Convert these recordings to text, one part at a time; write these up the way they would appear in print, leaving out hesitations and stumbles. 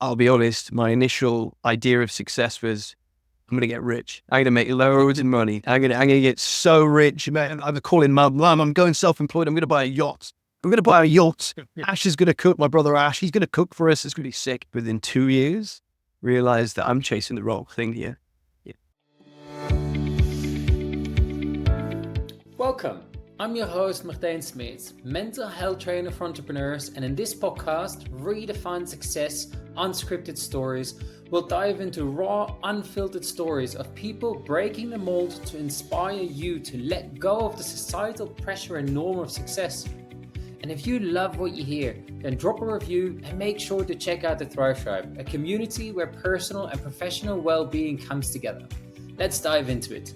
I'll be honest, my initial idea of success was I'm going to get rich. I'm going to make loads of money. I'm going to get so rich. Man, I'm calling my mum. I'm going self-employed. I'm going to buy a yacht. I'm going to buy a yacht. Ash is going to cook. My brother Ash, he's going to cook for us. It's going to be sick. Within 2 years, realized that I'm chasing the wrong thing here. Yeah. Welcome. I'm your host, Martijn Smeets, mental health trainer for entrepreneurs, and in this podcast, Redefine Success, Unscripted Stories, we'll dive into raw, unfiltered stories of people breaking the mold to inspire you to let go of the societal pressure and norm of success. And if you love what you hear, then drop a review and make sure to check out the Thrive Tribe, a community where personal and professional well-being comes together. Let's dive into it.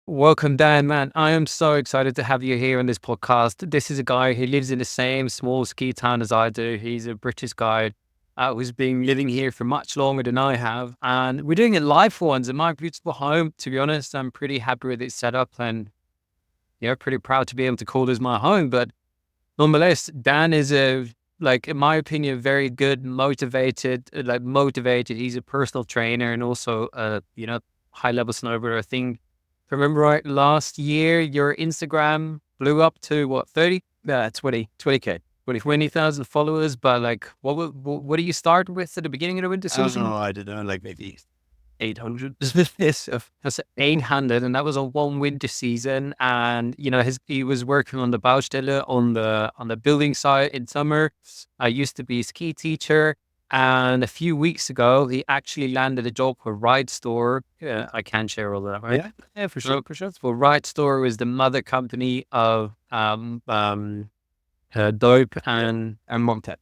Welcome, Dan, man. I am so excited to have you here on this podcast. This is a guy who lives in the same small ski town as I do. He's a British guy who's been living here for much longer than I have. And we're doing it live for once in my beautiful home. To be honest, I'm pretty happy with its setup and pretty proud to be able to call this my home. But nonetheless, Dan is in my opinion, very good, motivated. He's a personal trainer and also, high level snowboarder. I think, if I remember right, last year your Instagram blew up to what, 30? 20K, 20,000 followers. But what do you start with at the beginning of the winter season? I don't know, like maybe 800. That's 800, and that was on one winter season. And he was working on the Baustelle on the building site in summer. I used to be a ski teacher, and a few weeks ago he actually landed a job for Ride Store. Yeah, I can share all of that, right? Yeah, for sure. Well, Ride Store was the mother company of Dope and Montag,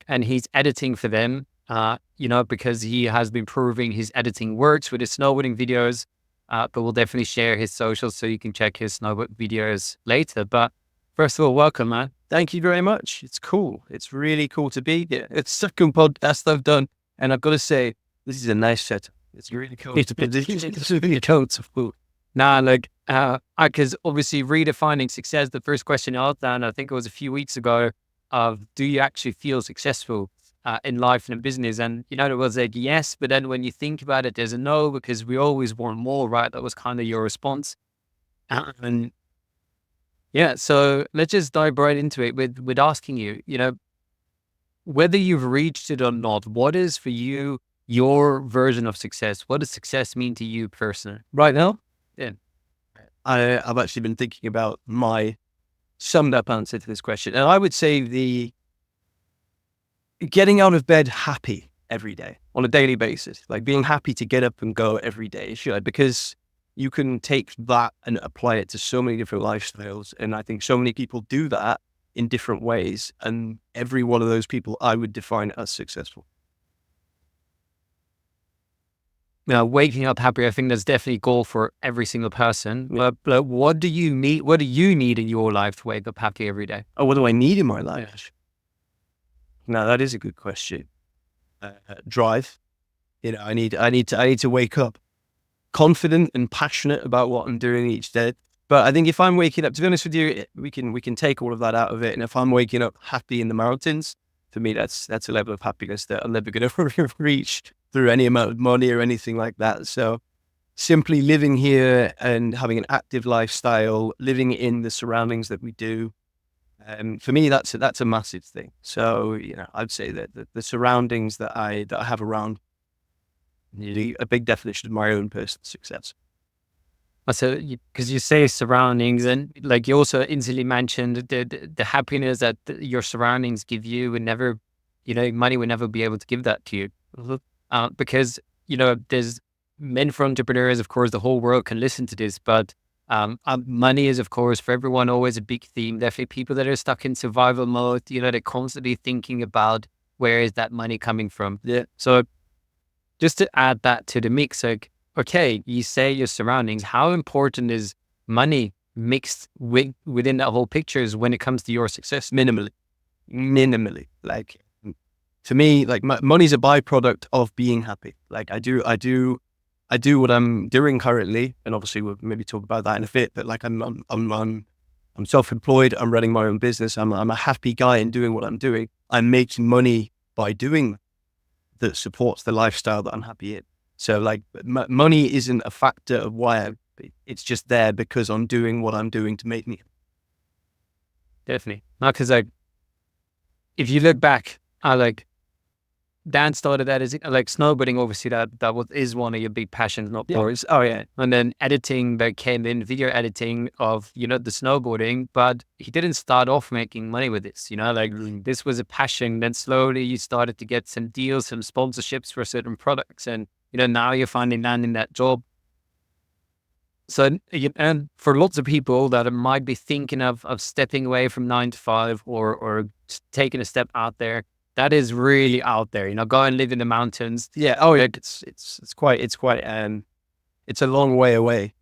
and he's editing for them. Because he has been proving his editing works with his snowboarding videos. But we'll definitely share his socials so you can check his snowboard videos later. But first of all, welcome, man. Thank you very much. It's cool. It's really cool to be here. It's the second podcast I've done, and I've got to say, this is a nice setup. It's really cool. It's really cool. It's cool. Because obviously redefining success, the first question I asked Dan, I think it was a few weeks ago, of do you actually feel successful in life and in business? And, there was a yes, but then when you think about it, there's a no, because we always want more, right? That was kind of your response. And yeah, so let's just dive right into it with asking you, whether you've reached it or not, what is for you your version of success? What does success mean to you personally? Right now, Yeah. I've actually been thinking about my summed up answer to this question. And I would say the getting out of bed happy every day on a daily basis, like being happy to get up and go every day, because you can take that and apply it to so many different lifestyles. And I think so many people do that in different ways. And every one of those people I would define as successful. Now, waking up happy, I think that's definitely a goal for every single person. But what do you need? What do you need in your life to wake up happy every day? Oh, what do I need in my life? Now, that is a good question. Drive. I need to wake up confident and passionate about what I'm doing each day. But I think if I'm waking up, to be honest with you, we can take all of that out of it. And if I'm waking up happy in the mountains, for me, that's a level of happiness that I'm never going to reach through any amount of money or anything like that. So simply living here and having an active lifestyle, living in the surroundings that we do, for me, that's a massive thing. So, I'd say that the surroundings that I have around, a big definition of my own personal success. So, because you say surroundings, and like you also instantly mentioned the happiness that your surroundings give you, would never, money would never be able to give that to you. Mm-hmm. Because, there's men for entrepreneurs, of course, the whole world can listen to this, but money is, of course, for everyone, always a big theme. Definitely people that are stuck in survival mode, they're constantly thinking about where is that money coming from. Yeah. So just to add that to the mix, like, okay, you say your surroundings, how important is money mixed within that whole picture is when it comes to your success? Minimally. Like, to me, like money's a byproduct of being happy. Like I do I do what I'm doing currently, and obviously we'll maybe talk about that in a bit. But like I'm self-employed. I'm running my own business. I'm a happy guy in doing what I'm doing. I'm making money by doing that supports the lifestyle that I'm happy in. So like money isn't a factor of why it's just there because I'm doing what I'm doing to make me. Definitely. Not because like, if you look back, Dan started that as like snowboarding. Obviously, is one of your big passions, not yours. Oh yeah, and then editing that came in, video editing of the snowboarding. But he didn't start off making money with this. This was a passion. Then slowly you started to get some deals, some sponsorships for certain products, and now you're finally landing that job. So, and for lots of people that might be thinking of stepping away from 9 to 5 or taking a step out there. That is really out there, go and live in the mountains. Yeah. Oh, yeah. It's quite, it's a long way away,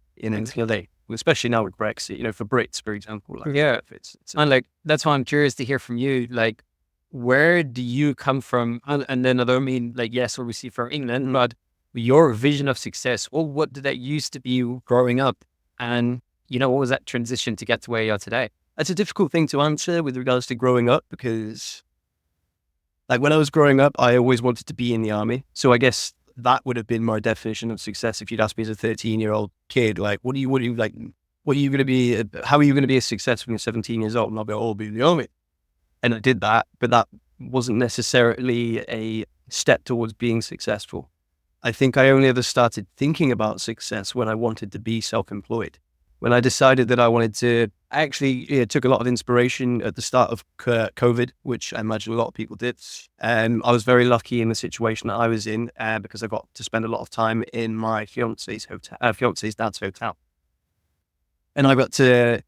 especially now with Brexit, for Brits, for example. And like, that's why I'm curious to hear from you. Like, where do you come from? And then I don't mean like, yes, obviously from England, but your vision of success, or what did that used to be growing up? And, what was that transition to get to where you are today? That's a difficult thing to answer with regards to growing up, because like when I was growing up, I always wanted to be in the army. So I guess that would have been my definition of success. If you'd asked me as a 13-year-old kid, like, how are you going to be a success when you're 17 years old? And I'll be in the army. And I did that, but that wasn't necessarily a step towards being successful. I think I only ever started thinking about success when I wanted to be self-employed. When I decided that I wanted to, it took a lot of inspiration at the start of COVID, which I imagine a lot of people did. I was very lucky in the situation that I was in because I got to spend a lot of time in my fiance's dad's hotel. And I got to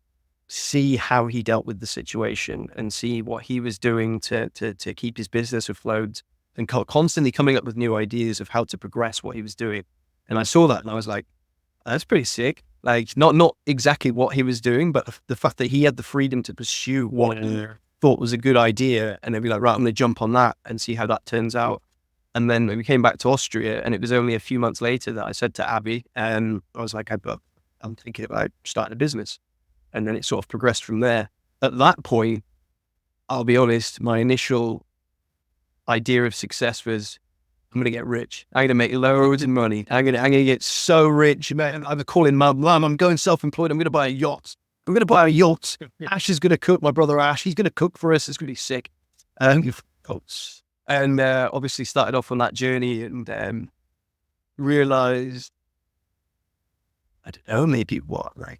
see how he dealt with the situation and see what he was doing to keep his business afloat and constantly coming up with new ideas of how to progress what he was doing. And I saw that and I was like, that's pretty sick. Like not exactly what he was doing, but the fact that he had the freedom to pursue what he thought was a good idea, and then be like, right, I'm going to jump on that and see how that turns out. And then we came back to Austria, and it was only a few months later that I said to Abby, and I was like, I'm thinking about starting a business. And then it sort of progressed from there. At that point, I'll be honest, my initial idea of success was, I'm going to get rich. I'm going to make loads of money. I'm going to get so rich. Man, I'm calling Mum, I'm going self-employed. I'm going to buy a yacht. Ash is going to cook. My brother Ash, he's going to cook for us. It's going to be sick. And obviously started off on that journey and realized, I don't know, maybe I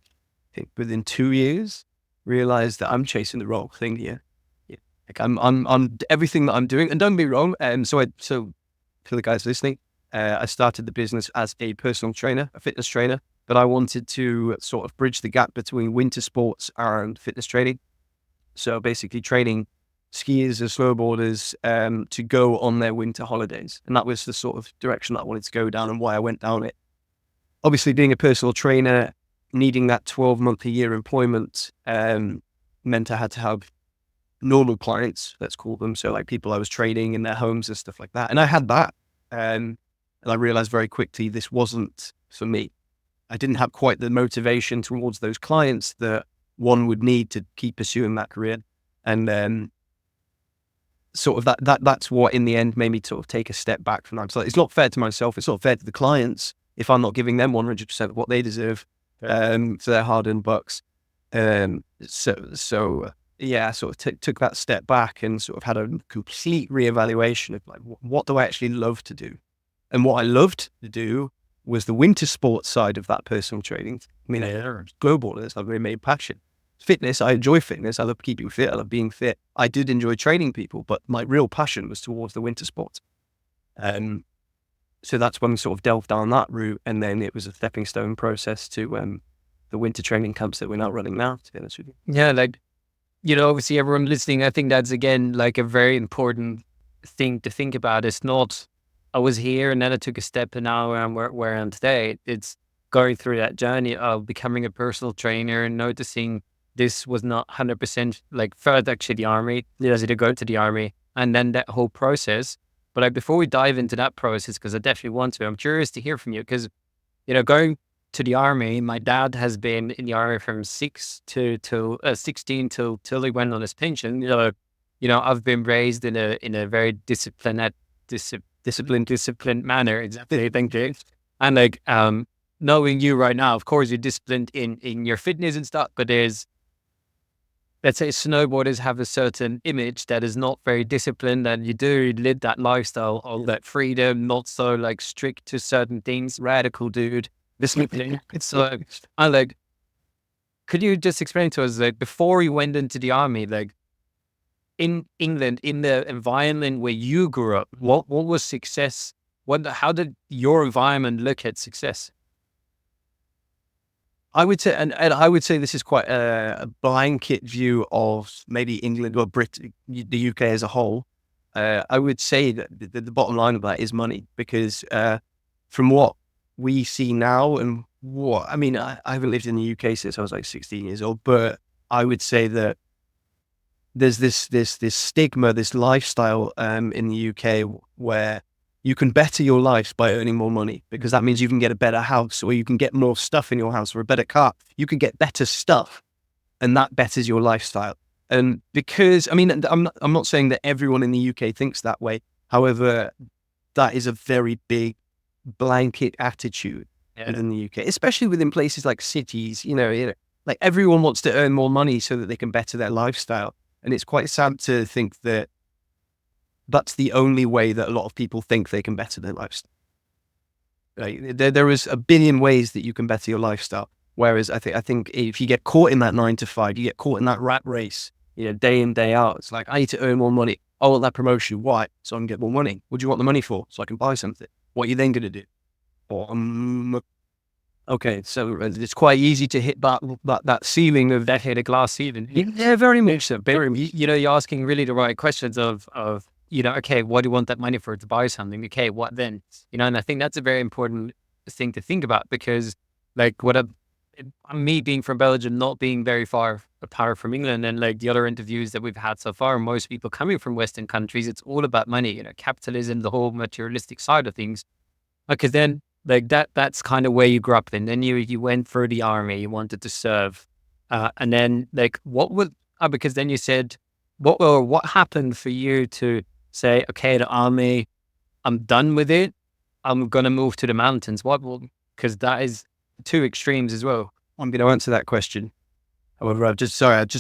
think within 2 years, realized that I'm chasing the wrong thing here. Like I'm everything that I'm doing, and don't be wrong. So for the guys listening, I started the business as a personal trainer, a fitness trainer, but I wanted to sort of bridge the gap between winter sports and fitness training. So basically training skiers and snowboarders to go on their winter holidays. And that was the sort of direction that I wanted to go down and why I went down it. Obviously being a personal trainer, needing that 12-month a year employment meant I had to have normal clients, let's call them. So like people I was training in their homes and stuff like that. And I had that. And I realized very quickly this wasn't for me. I didn't have quite the motivation towards those clients that one would need to keep pursuing that career. And then sort of that's what in the end made me sort of take a step back from that. So it's not fair to myself. It's not fair to the clients if I'm not giving them 100% of what they deserve for their hard-earned bucks. I sort of took that step back and sort of had a complete reevaluation of like, what do I actually love to do? And what I loved to do was the winter sports side of that personal training. I mean, snowboarding, that's my main passion. Fitness, I enjoy fitness. I love keeping fit. I love being fit. I did enjoy training people, but my real passion was towards the winter sports. So that's when we sort of delved down that route. And then it was a stepping stone process to the winter training camps that we're now running now, to be honest with you. Yeah, like, obviously everyone listening, I think that's, again, like a very important thing to think about. It's not, I was here and then I took a step and now I'm where I am today. It's going through that journey of becoming a personal trainer and noticing this was not 100% like further actually the army, to go to the army and then that whole process. But like before we dive into that process, because I definitely want to, I'm curious to hear from you because going to the army, my dad has been in the army from 16 till he went on his pension. I've been raised in a very disciplined manner. Exactly. Thank you. And like, knowing you right now, of course, you're disciplined in your fitness and stuff, but let's say snowboarders have a certain image that is not very disciplined, and you do live that lifestyle of that freedom, not so like strict to certain things, radical dude. Discipline. So I like, could you just explain to us, like, before you went into the army, like in England, in the environment where you grew up, what was success? How did your environment look at success? I would say, and I would say this is quite a blanket view of maybe England or the UK as a whole. I would say that the bottom line of that is money, because from what we see now and I haven't lived in the UK since I was like 16 years old, but I would say that there's this stigma, this lifestyle in the UK where you can better your life by earning more money, because that means you can get a better house, or you can get more stuff in your house, or a better car. You can get better stuff, and that betters your lifestyle. And because, I'm not saying that everyone in the UK thinks that way. However, that is a very big blanket attitude in the UK, especially within places like cities. Like everyone wants to earn more money so that they can better their lifestyle. And it's quite sad to think that that's the only way that a lot of people think they can better their lifestyle. Right? There is a billion ways that you can better your lifestyle. Whereas I think if you get caught in that 9 to 5, you get caught in that rat race, day in, day out. It's like, I need to earn more money. I want that promotion. Why? So I can get more money. What do you want the money for? So I can buy something. What are you then going to do? Okay, so it's quite easy to hit that ceiling of that, hit a glass ceiling. Yeah, very much so. You're asking really the right questions of okay, what do you want that money for? To buy something? Okay, what then? And I think that's a very important thing to think about, because like me being from Belgium, not being very far apart from England, and like the other interviews that we've had so far, most people coming from Western countries, it's all about money, capitalism, the whole materialistic side of things. Because then like that's kind of where you grew up in. Then you went through the army, you wanted to serve. And then like because then you said, what happened for you to say, okay, the army, I'm done with it. I'm going to move to the mountains. Because that is two extremes as well. I'm going to answer that question. However,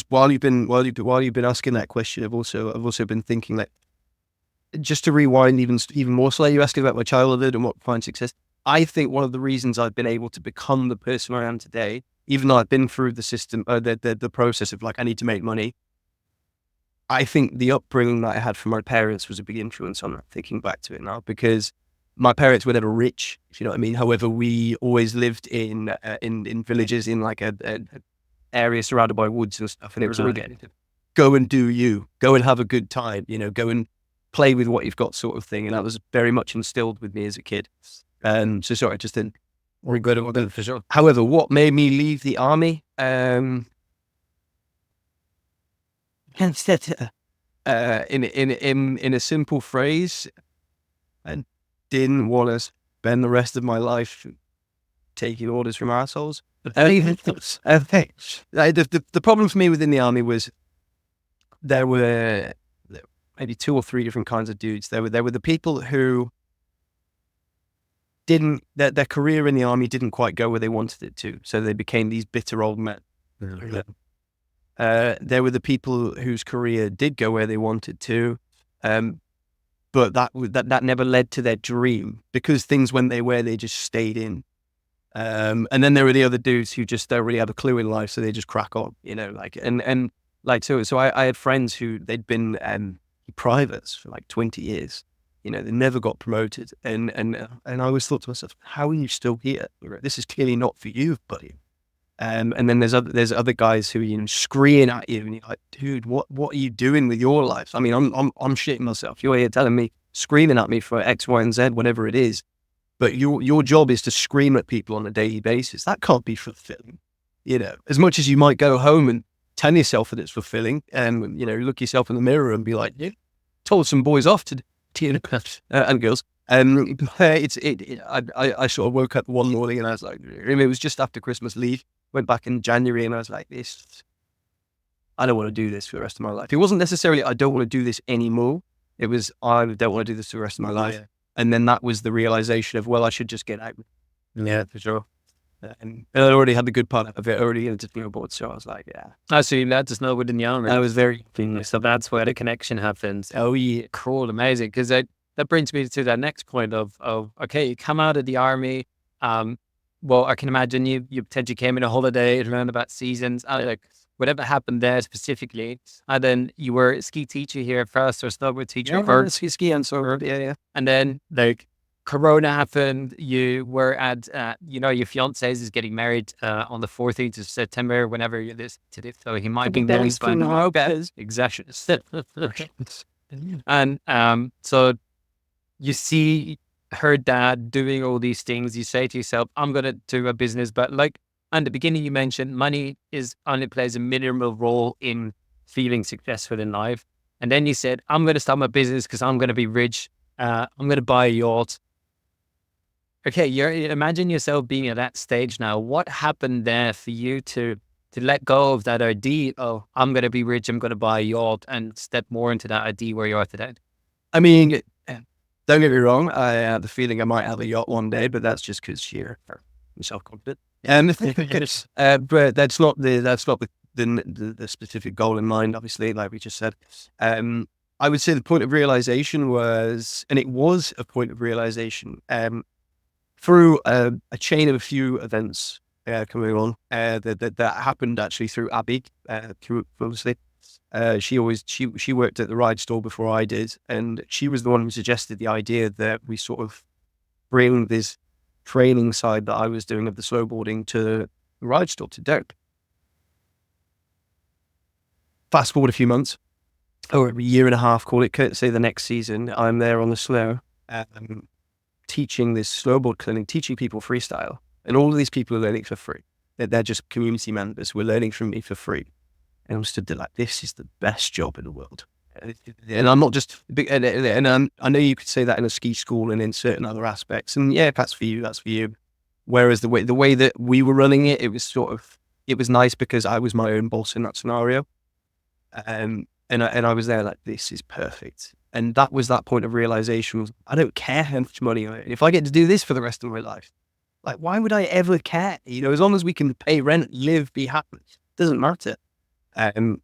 while you've been asking that question, I've also been thinking, like, just to rewind even more slightly, you asking about my childhood and what defines success. I think one of the reasons I've been able to become the person I am today, even though I've been through the system, the process of like, I need to make money. I think the upbringing that I had from my parents was a big influence on that, thinking back to it now, because my parents were never rich, if you know what I mean. However, we always lived in villages, in like a area surrounded by woods and stuff. And it was like, go and do you, go and have a good time, go and play with what you've got, sort of thing. And that was very much instilled with me as a kid. So sorry, I just didn't regret it for sure. However, what made me leave the army? In a simple phrase, I didn't want to spend the rest of my life taking orders from assholes. The problem for me within the army was there were maybe 2 or 3 different kinds of dudes. There were the people who their career in the army didn't quite go where they wanted it to, so they became these bitter old men. Yeah. There were the people whose career did go where they wanted to, but that never led to their dream, because things went their way, they just stayed in. And then there were the other dudes who just don't really have a clue in life, so they just crack on, so I had friends who they'd been privates for like 20 years. They never got promoted, and I always thought to myself, how are you still here? This is clearly not for you, buddy. And then there's other guys who screaming at you, and you're like, dude, what are you doing with your life? I mean, I'm shitting myself. You're here telling me, screaming at me for X, Y, and Z, whatever it is, but your job is to scream at people on a daily basis. That can't be fulfilling. As much as you might go home and tell yourself that it's fulfilling, and look yourself in the mirror and be like, yeah, told some boys off to and girls, I sort of woke up one morning and I was like, it was just after Christmas leave. Went back in January and I was like, I don't want to do this for the rest of my life. It wasn't necessarily I don't want to do this anymore. It was I don't want to do this for the rest of my life. Yeah. And then that was the realization of, well, I should just get out. Yeah, for sure. And I already had the good part of it already into snowboard, so I was like, yeah. I see that to snowboard in the army. I was very so that's where the connection happens. Oh yeah, cool, amazing. Because that brings me to that next point of okay, you come out of the army. Well, I can imagine you potentially came in a holiday around about seasons. Like whatever happened there specifically, and then you were a ski teacher here first, or snowboard teacher first. Ski and snowboard, yeah. And then like Corona happened. You were at, your fiance is getting married on the 14th of September, whenever you listen to this. So he might be married by now. Exactly. And so you see her dad doing all these things. You say to yourself, I'm going to do a business. But like at the beginning, you mentioned money only plays a minimal role in feeling successful in life. And then you said, I'm going to start my business because I'm going to be rich. I'm going to buy a yacht. Okay, imagine yourself being at that stage now. What happened there for you to let go of that idea of I'm going to be rich, I'm going to buy a yacht, and step more into that idea where you are today? I mean, don't get me wrong. I have the feeling I might have a yacht one day, but that's just because I'm self-confident. But that's not the specific goal in mind. Obviously, like we just said. I would say the point of realization was, and it was a point of realization, through a chain of a few events coming on that happened actually through Abby. Obviously, she worked at the ride store before I did, and she was the one who suggested the idea that we sort of bring this training side that I was doing of the snowboarding to the ride store, to Dope. Fast forward a few months, or a year and a half, call it, say the next season, I'm there on the snow, teaching this snowboard clinic, teaching people freestyle. And all of these people are learning for free. They're just community members who are learning from me for free. And I'm stood there like, this is the best job in the world. And I'm not just, and I know you could say that in a ski school and in certain other aspects. And yeah, if that's for you, that's for you. Whereas the way that we were running it, it was nice because I was my own boss in that scenario. And I was there like, this is perfect. And that was that point of realization was, I don't care how much money I earn. If I get to do this for the rest of my life, like, why would I ever care? As long as we can pay rent, live, be happy, it doesn't matter. And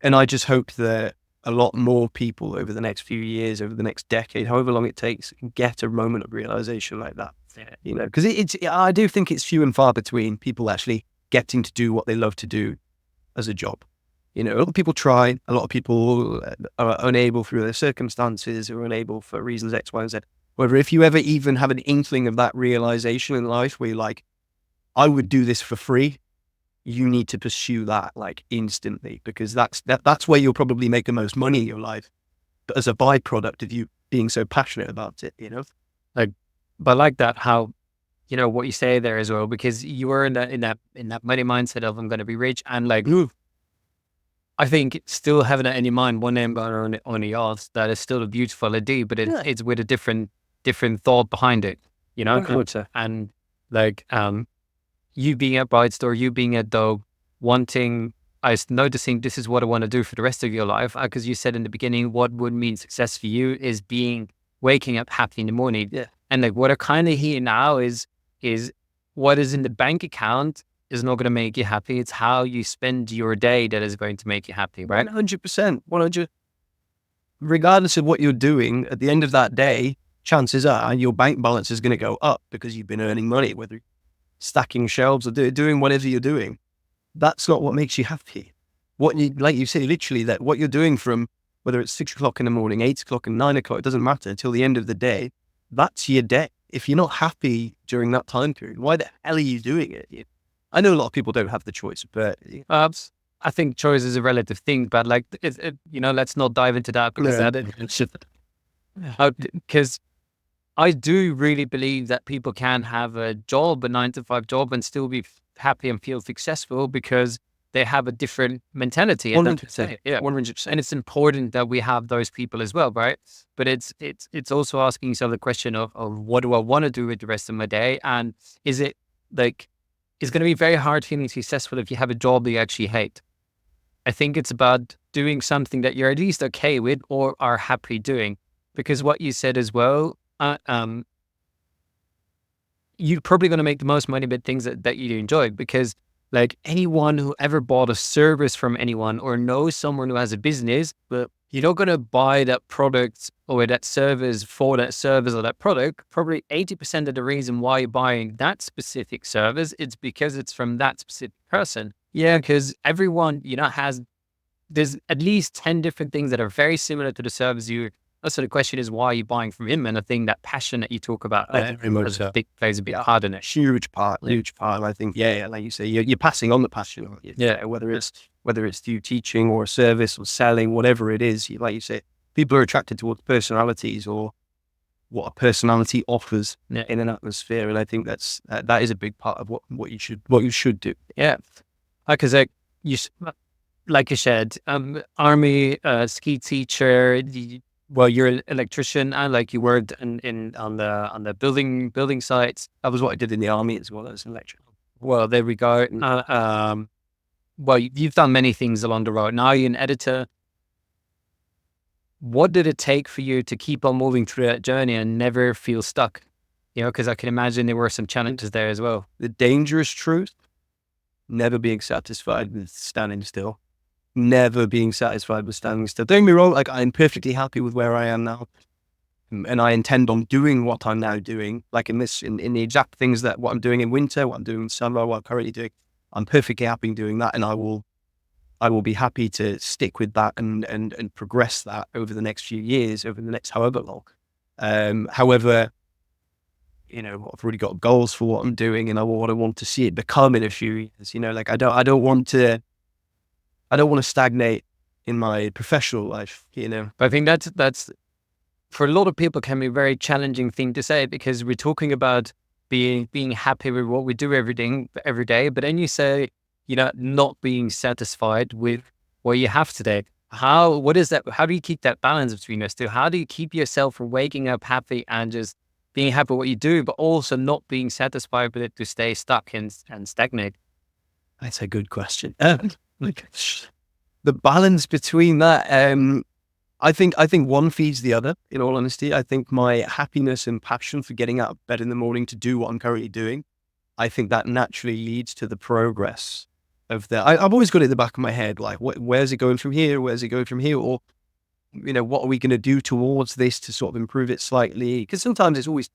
I just hope that a lot more people over the next few years, over the next decade, however long it takes, get a moment of realization like that. Because I do think it's few and far between people actually getting to do what they love to do as a job. A lot of people try, a lot of people are unable through their circumstances, or unable for reasons X, Y, and Z. However, if you ever even have an inkling of that realization in life where you're like, I would do this for free, you need to pursue that like instantly, because that's where you'll probably make the most money in your life. But as a byproduct of you being so passionate about it, But I like that, how, what you say there as well, because you were in that money mindset of I'm going to be rich, and like, I think still having that in your mind, one name on a yacht, that is still a beautiful idea, but it's with a different thought behind it, and like, you being at Bride Store, you being at Dope, noticing this is what I want to do for the rest of your life, because you said in the beginning, what would mean success for you is waking up happy in the morning. Yeah. And like what I kind of hear now is what is in the bank account is not going to make you happy. It's how you spend your day that is going to make you happy, right? 100%. 100%. Regardless of what you're doing, at the end of that day, chances are your bank balance is going to go up because you've been earning money, whether stacking shelves or doing whatever you're doing. That's not what makes you happy. Like you say, literally, that what you're doing from whether it's 6 o'clock in the morning, 8 o'clock and 9 o'clock, it doesn't matter until the end of the day. That's your day. If you're not happy during that time period, why the hell are you doing it? I know a lot of people don't have the choice, but I think choice is a relative thing. But like, let's not dive into that because I do really believe that people can have a 9-to-5 job, and still be happy and feel successful, because they have a different mentality. 100%. Yeah, 100%. And it's important that we have those people as well, right? But it's also asking yourself the question of what do I want to do with the rest of my day? And is it like, it's going to be very hard feeling successful if you have a job that you actually hate. I think it's about doing something that you're at least okay with or are happy doing. Because what you said as well, you're probably going to make the most money with things that you enjoy, because like anyone who ever bought a service from anyone or knows someone who has a business, but you're not going to buy that product or that service for that service or that product. Probably 80% of the reason why you're buying that specific service, it's because it's from that specific person. Yeah, because everyone, there's at least 10 different things that are very similar to the service so the question is, why are you buying from him? And I think that passion that you talk about Very much so. plays a big part in it. Huge part. And I think, like you say, you're passing on the passion, aren't you? Yeah. Whether it's through teaching or a service or selling, whatever it is, like you say, people are attracted towards personalities or what a personality offers in an atmosphere. And I think that is a big part of what you should do. Yeah. Because like you said, army, ski teacher, well, you're an electrician, and like you worked on the building sites. That was what I did in the army as well as an electrician. Well, there we go. Well, you've done many things along the road. Now you're an editor. What did it take for you to keep on moving through that journey and never feel stuck? Because I can imagine there were some challenges there as well. The dangerous truth: never being satisfied with standing still. Never being satisfied with standing still. Don't get me wrong, like I'm perfectly happy with where I am now. And I intend on doing what I'm now doing, like in the exact things that what I'm doing in winter, what I'm doing in summer, what I'm currently doing. I'm perfectly happy doing that, and I will be happy to stick with that and progress that over the next few years, over the next however long. However, I've already got goals for what I'm doing and what I want to see it become in a few years. Like I don't want to stagnate in my professional life, But I think that's for a lot of people can be a very challenging thing to say, because we're talking about being happy with what we do every day. But then you say, not being satisfied with what you have today. What is that? How do you keep that balance between those two? How do you keep yourself from waking up happy and just being happy with what you do, but also not being satisfied with it to stay stuck and stagnate? That's a good question. The balance between that, I think one feeds the other, in all honesty. I think my happiness and passion for getting out of bed in the morning to do what I'm currently doing, I think that naturally leads to the progress of that. I've always got it in the back of my head, like, where's it going from here? Where's it going from here? Or, what are we going to do towards this to sort of improve it slightly? Because sometimes it's always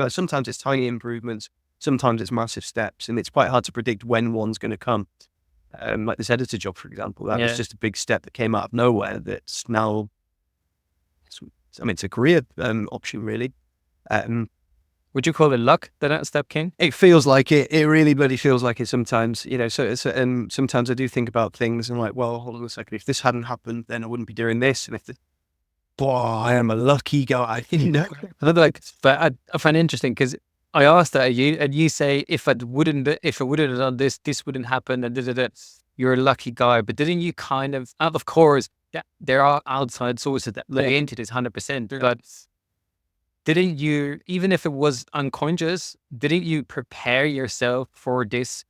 sometimes it's tiny improvements, sometimes it's massive steps, and it's quite hard to predict when one's going to come. Like this editor job, for example, that was just a big step that came out of nowhere. That's now, it's a career option, really. Would you call it luck that step came? It feels like it. It really bloody feels like it sometimes. So sometimes I do think about things and like, well, hold on a second. If this hadn't happened, then I wouldn't be doing this. And I am a lucky guy. But I find it interesting because I asked that at you, and you say, if I wouldn't have done this, this wouldn't happen, and you're a lucky guy. But didn't you kind of course, there are outside sources that play into this 100%, but didn't you, even if it was unconscious, didn't you prepare yourself for this?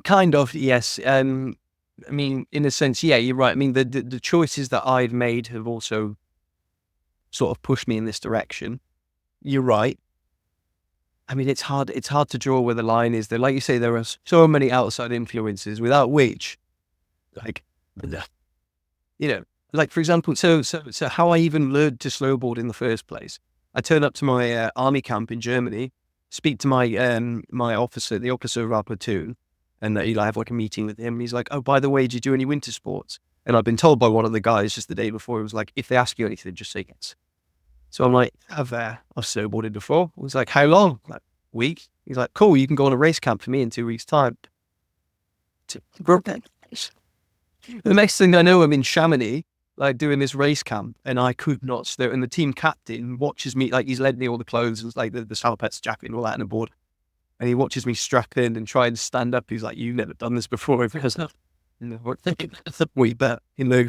Kind of, yes. In a sense, yeah, you're right. The choices that I've made have also sort of pushed me in this direction. You're right. It's hard to draw where the line is there. Like you say, there are so many outside influences without which, like for example, so how I even learned to snowboard in the first place. I turn up to my army camp in Germany, speak to my officer, the officer of our platoon, and I have like a meeting with him. He's like, "Oh, by the way, do you do any winter sports?" And I've been told by one of the guys just the day before, it was like, if they ask you anything, just say yes. So I'm like, I've snowboarded before. I was like, how long? Like, week. He's like, cool, you can go on a race camp for me in 2 weeks' time. The next thing I know, I'm in Chamonix, like doing this race camp, and I could not snow. And the team captain watches me, like he's led me all the clothes, and like the salopets jacket and all that, and a board. and he watches me strap in and try and stand up. He's like, "You've never done this before." Because we're thinking, we bet,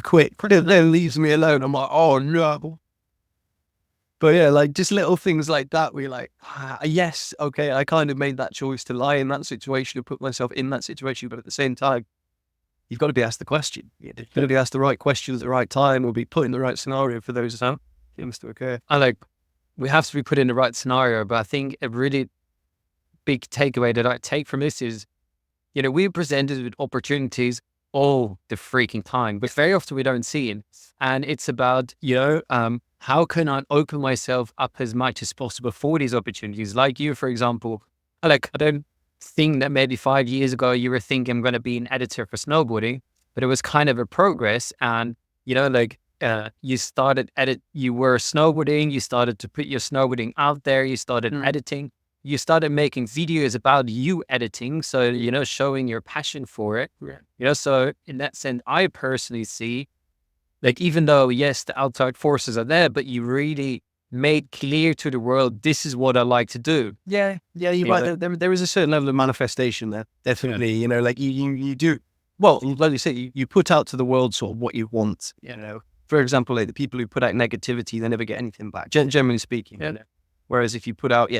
quick. Then leaves me alone. I'm like, "Oh no." But yeah, like just little things like that. We like, yes, okay, I kind of made that choice to lie in that situation, to put myself in that situation. But at the same time, you've got to be asked the question. You've got to be asked the right question at the right time, or be put in the right scenario for those things to occur. We have to be put in the right scenario. But I think a really big takeaway that I take from this is, we're presented with opportunities all the freaking time, but very often we don't see it. And it's about, how can I open myself up as much as possible for these opportunities? Like you, for example, I don't think that maybe 5 years ago you were thinking I'm going to be an editor for snowboarding, but it was kind of a progress. And, you were snowboarding, you started to put your snowboarding out there, you started editing, you started making videos about you editing. So, showing your passion for it. Yeah. So in that sense, I personally see, even though, yes, the outside forces are there, but you really made clear to the world, this is what I like to do. Yeah, you're right. There is a certain level of manifestation there. Definitely, you do. Well, like you say, you put out to the world sort of what you want. For example, the people who put out negativity, they never get anything back. Generally speaking. Yeah. Whereas if you put out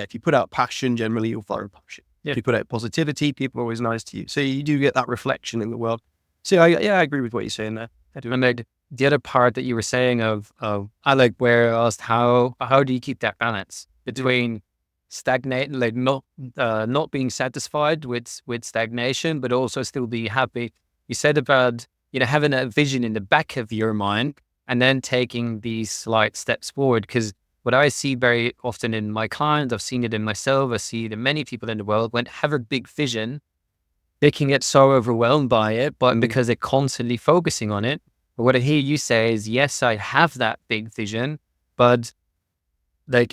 passion, generally you'll find passion. Yeah. If you put out positivity, people are always nice to you. So you do get that reflection in the world. So I agree with what you're saying there. I do. And the other part that you were saying where I asked how do you keep that balance between stagnating, not being satisfied with stagnation, but also still be happy. You said about, having a vision in the back of your mind and then taking these slight steps forward. Because what I see very often in my clients, I've seen it in myself, I see it in many people in the world, when they have a big vision, they can get so overwhelmed by it, but because they're constantly focusing on it. But what I hear you say is, yes, I have that big vision, but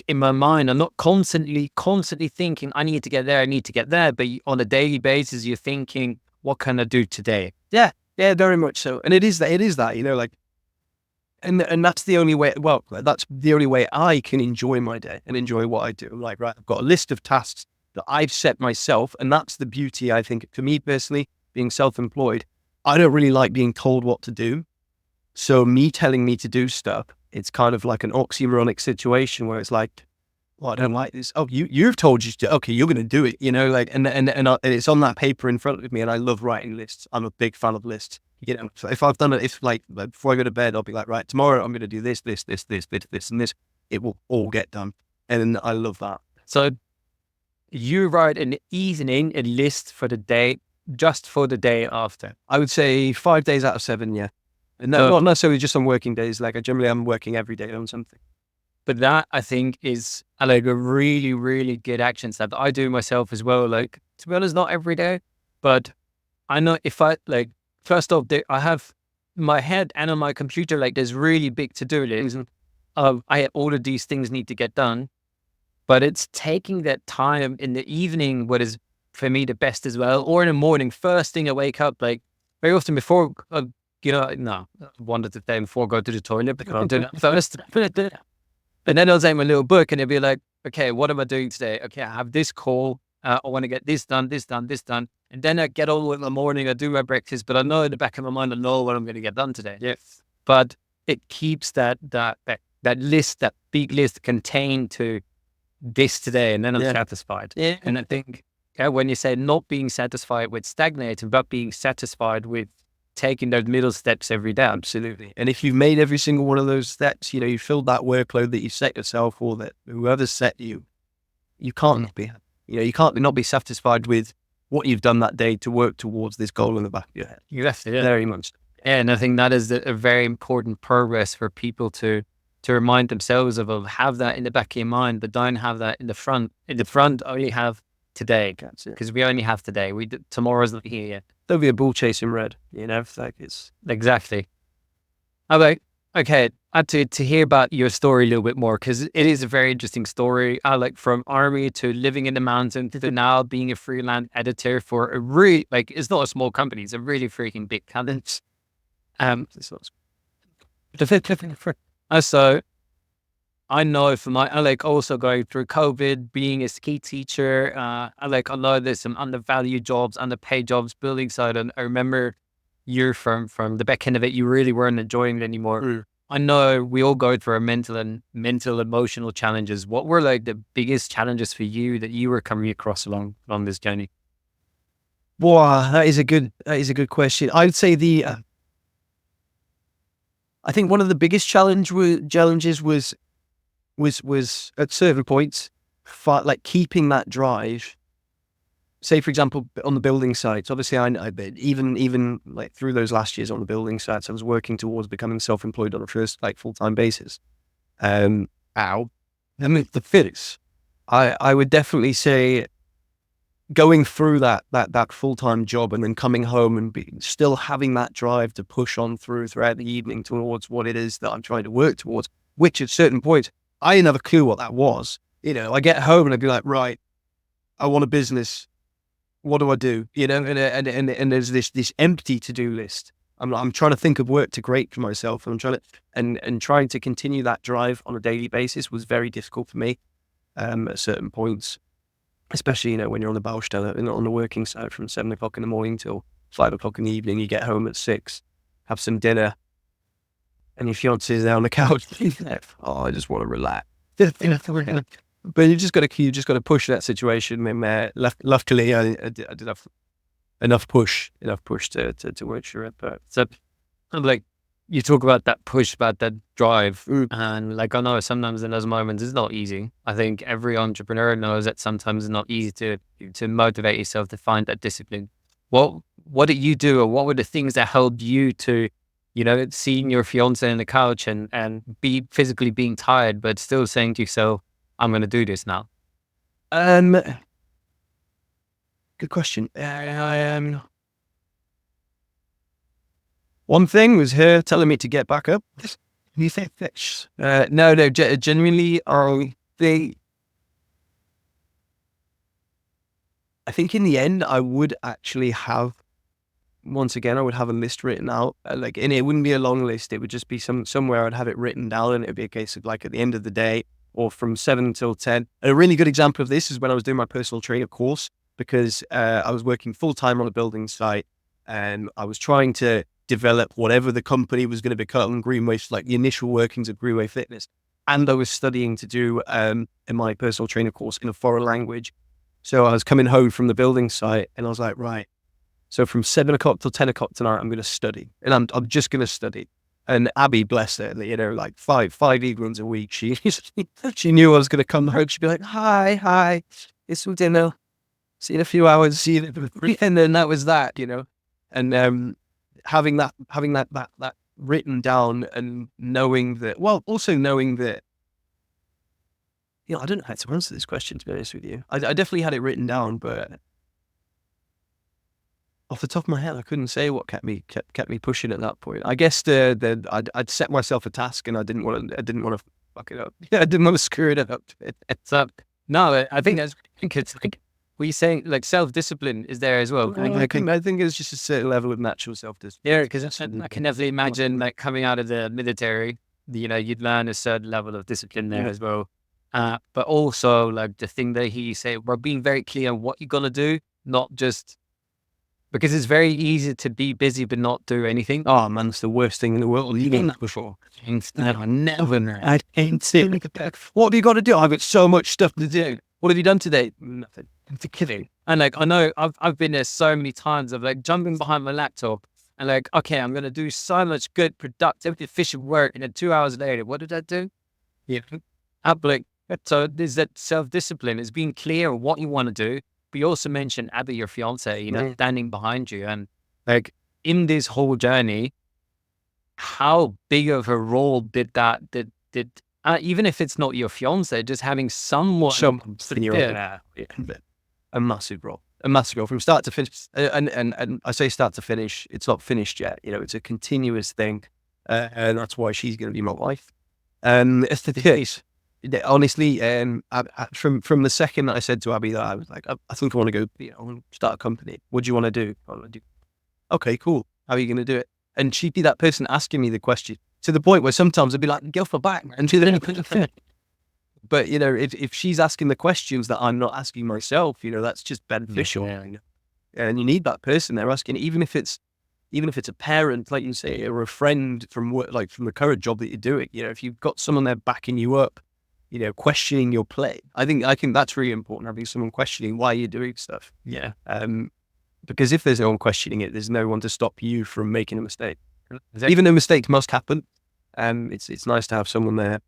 in my mind, I'm not constantly thinking, I need to get there. But on a daily basis, you're thinking, what can I do today? Yeah, very much so. And it is that, and that's the only way, that's the only way I can enjoy my day and enjoy what I do. I'm like, right, I've got a list of tasks that I've set myself. And that's the beauty, I think, for me personally, being self-employed. I don't really like being told what to do. So me telling me to do stuff, it's kind of like an oxymoronic situation where it's like, well, I don't like this. Oh, you've told you to, okay, you're going to do it, and it's on that paper in front of me. And I love writing lists. I'm a big fan of lists. So if I've done it, before I go to bed, I'll be like, right, tomorrow I'm going to do this, and this. It will all get done. And I love that. So you write an evening, a list for the day, just for the day after. I would say 5 days out of 7. Yeah. And not necessarily just on working days. I generally am working every day on something. But that, I think, is a really, really good action step that I do myself as well. To be honest, not every day, but I know if I first off, I have my head and on my computer, there's really big to-do lists. All of these things need to get done, but it's taking that time in the evening, what is for me the best as well, or in the morning, first thing I wake up, very often before, I wanted to say before I go to the toilet, because I'm doing it first. And then I'll take my little book and it'll be like, okay, what am I doing today? Okay, I have this call. I want to get this done. And then I get on with the morning, I do my breakfast, but I know in the back of my mind, I know what I'm going to get done today. Yes. But it keeps that list, that big list contained to this today. And then I'm satisfied. Yeah. And I think when you say not being satisfied with stagnating, but being satisfied with taking those middle steps every day. Absolutely. And if you've made every single one of those steps, you filled that workload that you set yourself, or that whoever set you, you can't not be happy. You can't not be satisfied with what you've done that day to work towards this goal in the back of your head. Exactly. Yeah. Very much. Yeah, and I think that is a very important progress for people to remind themselves of have that in the back of your mind, but don't have that in the front. In the front, only have today, because we only have today. Tomorrow's not here yet. There'll be a bull chasing red, it's exactly. Okay, I had to hear about your story a little bit more, because it is a very interesting story. From army to living in the mountains to now being a freelance editor for a really, it's not a small company, it's a really freaking big company. So I know for I like also going through COVID, being a ski teacher, I know there's some undervalued jobs, underpaid jobs, building side. And I remember you from the back end of it, you really weren't enjoying it anymore. Mm. I know we all go through our mental, emotional challenges. What were like the biggest challenges for you that you were coming across along this journey? Wow, that is a good question. I'd say I think one of the biggest challenges was at certain points, like keeping that drive. Say, for example, on the building sites, obviously, even like through those last years on the building sites, I was working towards becoming self-employed on a first like full-time basis. Ow. I mean, the fits. I would definitely say going through that full-time job and then coming home and still having that drive to push on throughout the evening towards what it is that I'm trying to work towards, which at certain points, I didn't have a clue what that was. I get home and I'd be like, right, I want a business. What do I do? And there's this empty to-do list. I'm trying to think of work to create for myself. And I'm trying to, and trying to continue that drive on a daily basis was very difficult for me, at certain points, especially, when you're on the Baustelle, on the working side from 7 o'clock in the morning till 5 o'clock in the evening, you get home at 6, have some dinner, and your fiance's there on the couch. Oh, I just want to relax. But you just got to push that situation. And luckily, I did have enough push to work through it. But So, like, you talk about that push, about that drive, and like I know sometimes in those moments it's not easy. I think every entrepreneur knows that sometimes it's not easy to motivate yourself to find that discipline. What did you do, or what were the things that helped you to, seeing your fiance on the couch and be physically being tired, but still saying to yourself, "I'm going to do this now." Good question. One thing was her telling me to get back up. You think fish? No, genuinely, I think in the end, I would actually have, once again, I would have a list written out. And it wouldn't be a long list. It would just be somewhere I'd have it written down, and it'd be a case of like at the end of the day, or from 7 till 10. And a really good example of this is when I was doing my personal trainer course, because I was working full-time on a building site, and I was trying to develop whatever the company was going to become, Greenway, like the initial workings of Greenway Fitness. And I was studying to do in my personal trainer course in a foreign language. So I was coming home from the building site, and I was like, right, so from 7 o'clock till 10 o'clock tonight, I'm going to study, and I'm just going to study. And Abby, bless her, like five evenings a week, she knew I was going to come home. She'd be like, hi, it's for dinner. See you in a few hours. See you. And then that was that, and having that written down, and knowing that, I don't know how to answer this question, to be honest with you. I definitely had it written down, but off the top of my head, I couldn't say what kept me pushing at that point. I guess I'd set myself a task, and I didn't want to fuck it up. Yeah, I didn't want to screw it up. No, I think it's like, were you saying like self-discipline is there as well? I think it's just a certain level of natural self-discipline. Yeah, because I can definitely imagine like coming out of the military, you'd learn a certain level of discipline there as well. But also like the thing that he said, we're being very clear on what you're going to do, not just because it's very easy to be busy but not do anything. Oh man, it's the worst thing in the world. You've done that before. I never know. I ain't sitting. What have you got to do? I've got so much stuff to do. What have you done today? Nothing. I'm kidding. And like, I know I've been there so many times of like jumping behind my laptop and like, okay, I'm going to do so much good, productive, efficient work. And then 2 hours later, what did I do? Yeah. So there's that self-discipline. It's being clear on what you want to do. But you also mentioned Abby, your fiance, standing behind you. And like in this whole journey, how big of a role did even if it's not your fiance, just having someone a massive role from start to finish. And I say start to finish, it's not finished yet. It's a continuous thing. And that's why she's going to be my wife. It's the case. Honestly, from the second that I said to Abby that I was like, I think I want to go, I want to start a company. What do you want to do? Okay, cool. How are you going to do it? And she'd be that person asking me the question, to the point where sometimes I'd be like, get off my back, man. But, you know, if she's asking the questions that I'm not asking myself, you know, that's just beneficial. Yeah. You know? And you need that person there asking, even if it's a parent, like you say, or a friend from work, like from the current job that you're doing. You know, if you've got someone there backing you up, you know, questioning your play, I think that's really important, having someone questioning why you're doing stuff. Yeah. Because if there's no one questioning it, there's no one to stop you from making a mistake. Exactly. Even though mistakes must happen, it's nice to have someone there,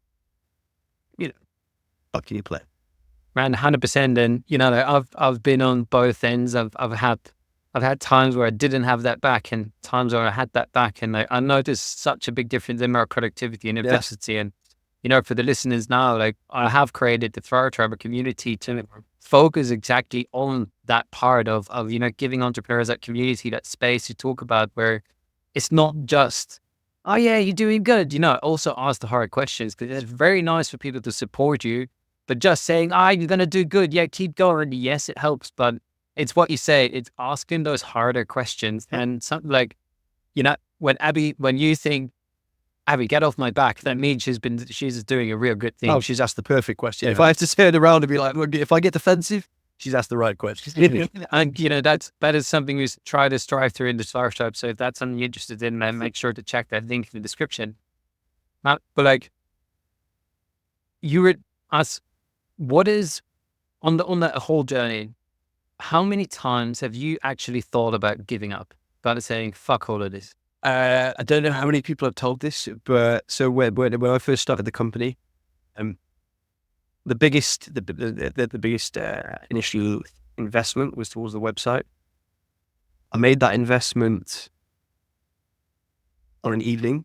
you know, backing your play. Man, 100%. And you know, I've been on both ends. I've had times where I didn't have that back, and times where I had that back, and I noticed such a big difference in my productivity and efficiency. And you know, for the listeners now, like I have created the Thrower Tribe community to focus exactly on that part of you know, giving entrepreneurs that community, that space you talk about, where it's not just, oh yeah, you're doing good. You know, also ask the hard questions, because it's very nice for people to support you. But just saying, you're going to do good. Yeah, keep going. Yes, it helps. But it's what you say. It's asking those harder questions. And something like, you know, when you think, Abby, get off my back, that means she's doing a real good thing. Oh, she's asked the perfect question. Yeah. If I have to turn around and be like, look, if I get defensive, she's asked the right question. And, you know, that is something we try to strive through in the startup. So if that's something you're interested in, then make sure to check that link in the description. But like, what is on that whole journey? How many times have you actually thought about giving up? About saying, fuck all of this? I don't know how many people have told this, but so when I first started the company, the biggest initial investment was towards the website. I made that investment on an evening.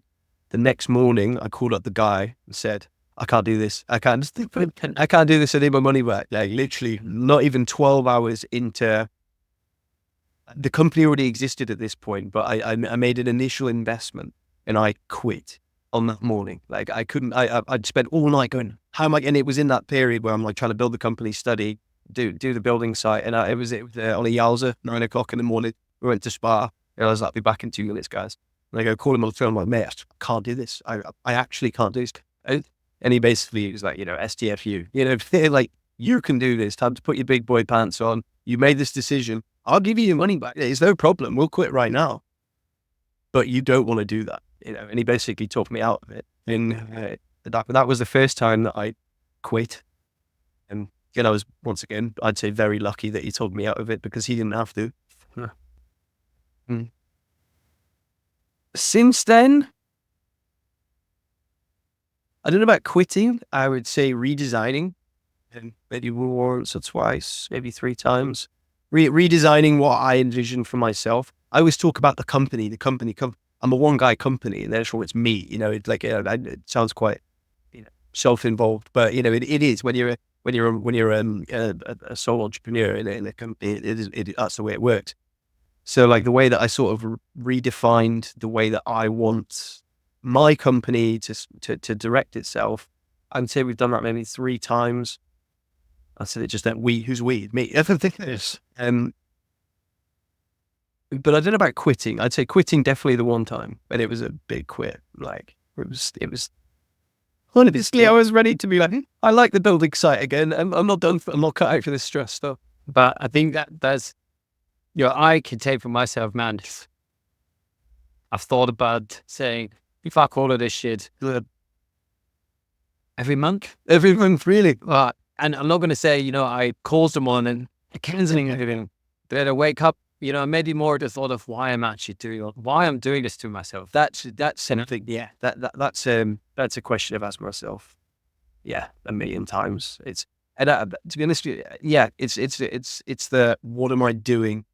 The next morning, I called up the guy and said, I can't do this. I can't do this. I need my money back. Like literally not even 12 hours into the company already existed at this point, but I made an initial investment and I quit on that morning. Like I couldn't, I'd spent all night going, how am I? And it was in that period where I'm like trying to build the company, study, do the building site. And it was on a Yowza, 9 o'clock in the morning. We went to Spa. I was like, I'll be back in 2 minutes, guys. And I go call him on the phone. I'm like, mate, I can't do this. I actually can't do this. And he basically was like, you know, STFU, you know, like you can do this. Time to put your big boy pants on. You made this decision. I'll give you your money back. It's no problem. We'll quit right now. But you don't want to do that, you know. And he basically talked me out of it. And that was the first time that I quit. And I was, once again, I'd say very lucky that he told me out of it, because he didn't have to. Since then, I don't know about quitting. I would say redesigning, and maybe once or twice, maybe 3 times. Redesigning what I envisioned for myself. I always talk about the company. I'm a one-guy company, and therefore it's me. You know, it's like it sounds quite, you know, self-involved, but you know, it is when you're a sole entrepreneur in a company. That's the way it works. So like the way that I sort of redefined the way that I want my company to direct itself, I'd say we've done that maybe 3 times. I said it just that who's we? Me. Everything is. But I don't know about quitting. I'd say quitting definitely the one time, but it was a big quit. Like it was. Honestly, I was ready to be like, I like the building site again. I'm not done. I'm not cut out for this stress stuff. But I think that's, you know, I can take for myself, man. I've thought about saying, fuck all of this shit. Every month, really. And I'm not going to say, you know, I call someone and canceling everything. Then I wake up, you know, maybe more the thought of why I'm actually why I'm doing this to myself. That's something. Yeah, that's a question I've asked myself. Yeah, a million times. It's, and to be honest with you, yeah, it's the what am I doing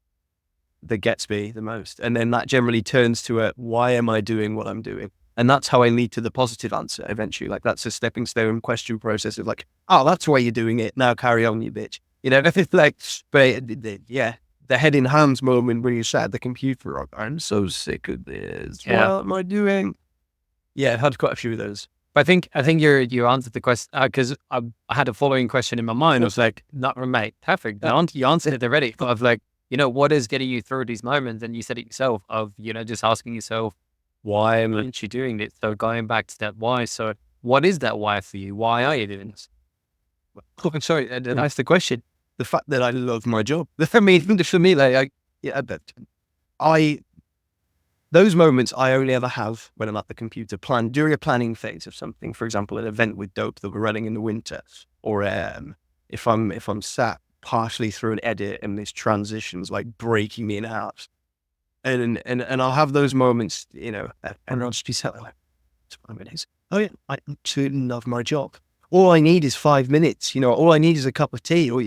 that gets me the most, and then that generally turns to a why am I doing what I'm doing. And that's how I lead to the positive answer eventually. Like that's a stepping stone question process of like, oh, that's why you're doing it. Now carry on, you bitch. You know, it's like, but yeah, the head in hands moment when you sat at the computer, I'm so sick of this. Yeah. What am I doing? Yeah, I've had quite a few of those. But I think you answered the question, because I had a following question in my mind. I was like, not mate, perfect. You answered it already. But I've like, you know, what is getting you through these moments? And you said it yourself of, you know, just asking yourself, why am I actually doing this? So going back to that why. So what is that why for you? Why are you doing this? Oh, I'm sorry. That's the question. The fact that I love my job. For me, like, those moments I only ever have when I'm at the computer during a planning phase of something. For example, an event with Dope that we're running in the winter, or if I'm sat partially through an edit and this transition's like breaking me in half, and I'll have those moments, and I'll just be sat there like, 5 minutes. Oh yeah, I absolutely love my job. All I need is 5 minutes. All I need is a cup of tea, or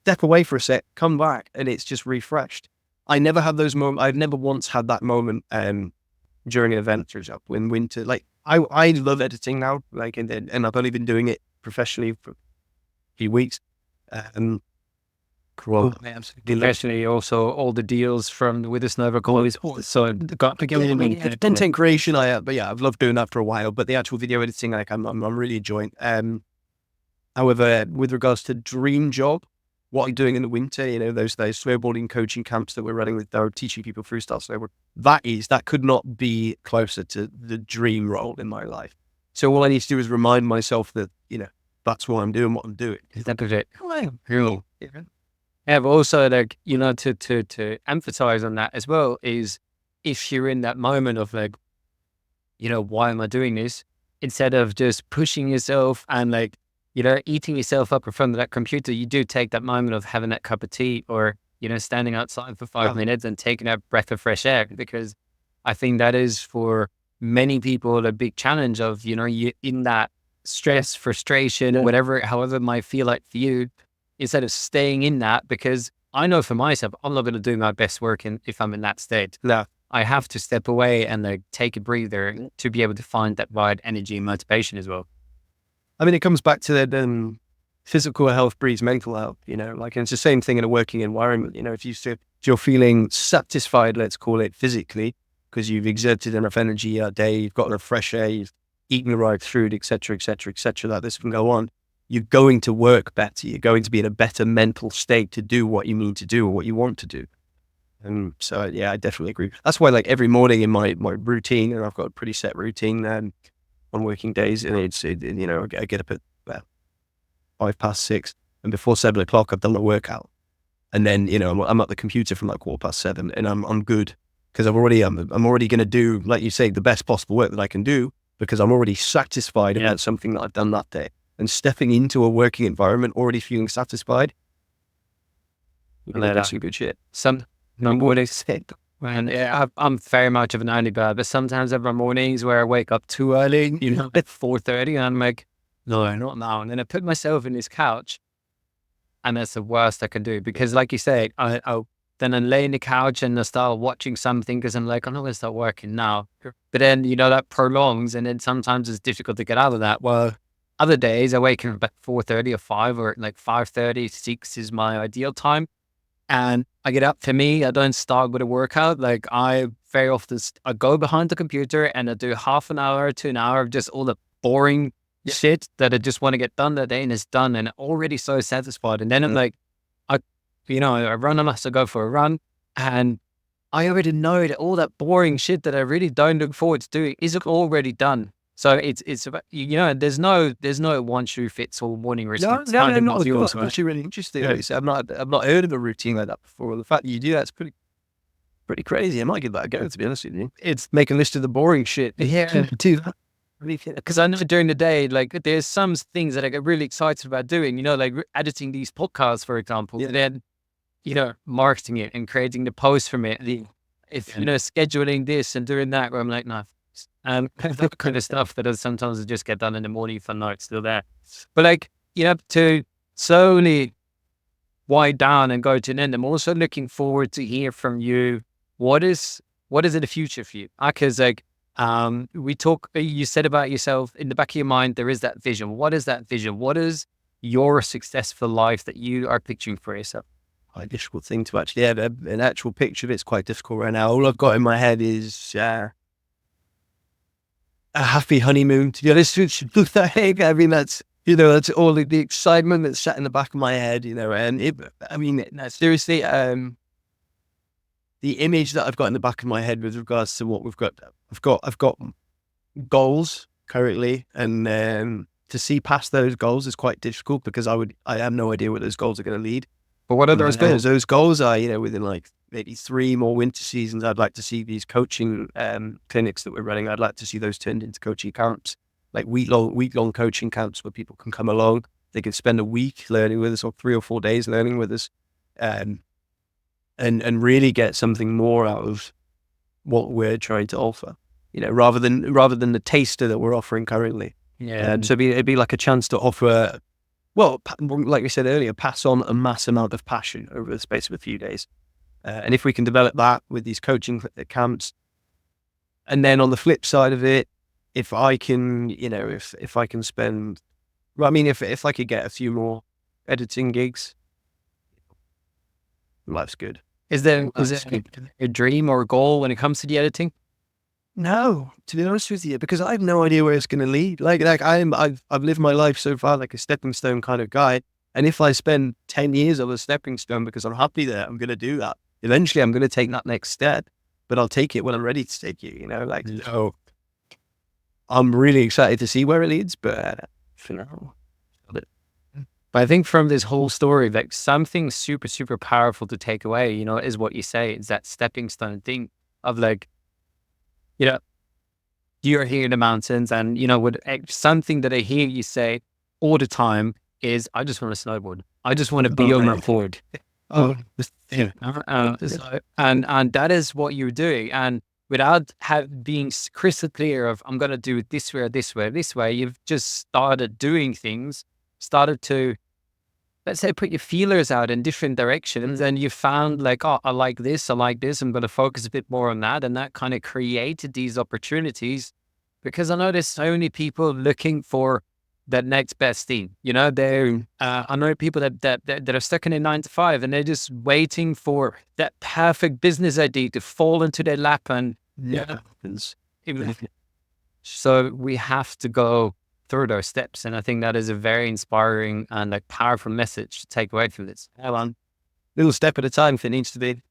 step away for a sec, come back, and it's just refreshed. I never have those moments. I've never once had that moment during an event, for example, in winter. Like I love editing now, like, and I've only been doing it professionally for a few weeks. Cool. Especially also all the deals with the Snowboard. So content creation, I've loved doing that for a while. But the actual video editing, like, I'm really enjoying. However, with regards to dream job, what I'm doing in the winter, those snowboarding coaching camps that we're running with, teaching people freestyle snowboard, that could not be closer to the dream role in my life. So all I need to do is remind myself that, that's why I'm doing what I'm doing. That is it. Yeah, but also, like, to emphasize on that as well is, if you're in that moment of like, why am I doing this? Instead of just pushing yourself and like, eating yourself up in front of that computer, you do take that moment of having that cup of tea, or, standing outside for 5 minutes and taking a breath of fresh air. Because I think that is, for many people, a big challenge of, you in that stress, frustration, whatever, however it might feel like for you, instead of staying in that. Because I know for myself, I'm not going to do my best work if I'm in that state. No. I have to step away and like take a breather to be able to find that right energy and motivation as well. I mean, it comes back to that physical health breeds mental health, like, and it's the same thing in a working environment. If you're feeling satisfied, let's call it, physically, because you've exerted enough energy a day, you've got enough fresh air, you've eaten the right food, etc., that this can go on, you're going to work better. You're going to be in a better mental state to do what you need to do or what you want to do. And so, yeah, I definitely agree. That's why, like, every morning in my routine, and I've got a pretty set routine on working days, and I get up at 6:05, and before 7 o'clock, I've done my workout. And then, I'm at the computer from like 7:15, and I'm good, because I'm already going to do, like you say, the best possible work that I can do, because I'm already satisfied about something that I've done that day. And stepping into a working environment already feeling satisfied, that's some good shit. And I'm very much of an early bird, but sometimes there are mornings where I wake up too early, at 4:30, and I'm like, no, not now. And then I put myself in this couch, and that's the worst I can do, because, like you say, then I lay in the couch and I start watching something, because I'm like, I'm not going to start working now. But then, that prolongs, and then sometimes it's difficult to get out of that. Well, other days I wake up at 4:30 or 5, or like 5:30, 6 is my ideal time. And I get up. For me, I don't start with a workout. Like, I very often, I go behind the computer and I do half an hour to an hour of just all the boring shit that I just want to get done that day, and it's done, and already so satisfied. And then I'm like, I run, unless I go for a run, and I already know that all that boring shit that I really don't look forward to doing is already done. So it's about, there's no one shoe fits all morning routine. No, not at all. It's actually really interesting. Yeah. I've not heard of a routine like that before. The fact that you do that's pretty crazy. I might give that a go, to be honest with you. It's make a list of the boring shit. Yeah, do that. Because I know during the day, like, there's some things that I get really excited about doing, like editing these podcasts, for example, and then, marketing it and creating the posts from it. Scheduling this and doing that, where I'm like, no. That kind of stuff that sometimes I just get done in the morning if I know it's still there. But, like, to slowly wind down and go to an end, I'm also looking forward to hear from you. What is in the future for you? Because, like, you said about yourself, in the back of your mind, there is that vision. What is that vision? What is your successful life that you are picturing for yourself? Quite a difficult thing to actually have an actual picture of. It's quite difficult right now. All I've got in my head is a happy honeymoon, to be honest with you. I mean, that's all the excitement that's sat in the back of my head, and seriously, the image that I've got in the back of my head with regards to what we've got, I've got goals currently, and to see past those goals is quite difficult because I have no idea where those goals are going to lead. But what are those goals? Those goals are, within like maybe 3 more winter seasons, I'd like to see these coaching clinics that we're running. I'd like to see those turned into coaching camps, like week long coaching camps where people can come along. They can spend a week learning with us, or 3 or 4 days learning with us, and really get something more out of what we're trying to offer. Rather than the taster that we're offering currently. Yeah. So it'd be like a chance to offer, well, like we said earlier, pass on a mass amount of passion over the space of a few days. And if we can develop that with these coaching camps, and then on the flip side of it, if I can, if I can spend, well, I mean, if I could get a few more editing gigs, life's good. Is there a dream or a goal when it comes to the editing? No, to be honest with you, because I have no idea where it's going to lead. Like I've lived my life so far like a stepping stone kind of guy. And if I spend 10 years on a stepping stone because I'm happy there, I'm going to do that. Eventually I'm going to take that next step, but I'll take it when I'm ready to take it, so I'm really excited to see where it leads, but for now. But I think from this whole story, like something super, super powerful to take away, is what you say. It's that stepping stone thing of like, you're here in the mountains, and something that I hear you say all the time is, I just want to snowboard. I just want to be on my board. And that is what you're doing. And without being crystal clear of, I'm going to do it this way or this way or this way, you've just started doing things, started to, let's say, put your feelers out in different directions, and you found like, oh, I like this, I'm going to focus a bit more on that. And that kind of created these opportunities, because I know there's so many people looking for that next best thing. I know people that are stuck in a 9 to 5, and they're just waiting for that perfect business idea to fall into their lap. And so we have to go through those steps. And I think that is a very inspiring and like powerful message to take away from this. Little step at a time if it needs to be.